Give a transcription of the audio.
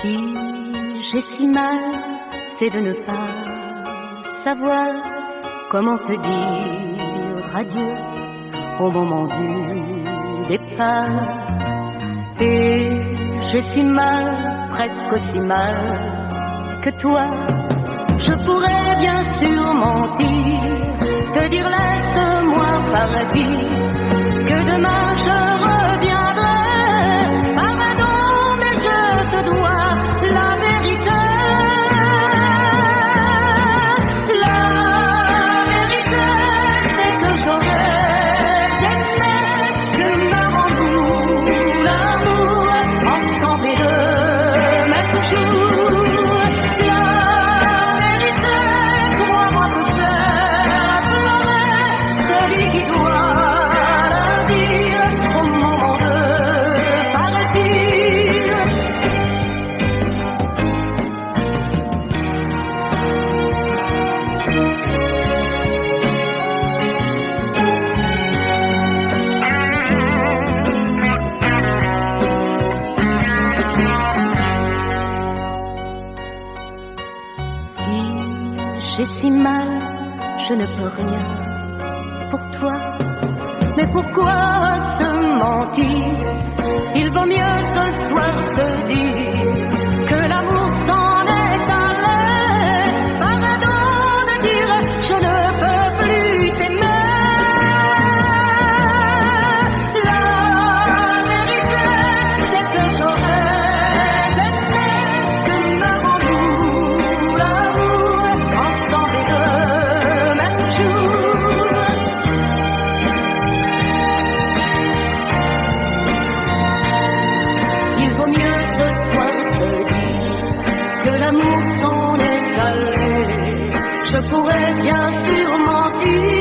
Si j'ai si mal, c'est de ne pas savoir comment te dire adieu au moment du départ. Et j'ai si mal, presque aussi mal que toi. Je pourrais bien sûr mentir, te dire laisse-moi partir, que demain je reviendrai. Pardon, mais je te dois la vérité. La vérité, c'est que j'aurais aimé que m'avons-nous l'amour ensemble et le même jour. J'ai si mal, je ne peux rien pour toi. Mais pourquoi se mentir? Il vaut mieux ce soir se dire que l'amour s'en est allé. Pardon de dire je ne peux plus t'aimer. La vérité, c'est que j'aurais aimé que m'avons-nous l'amour ensemble et le même jour. Il vaut mieux ce soir se dire que l'amour s'en est allé. Je pourrais bien sûr mentir.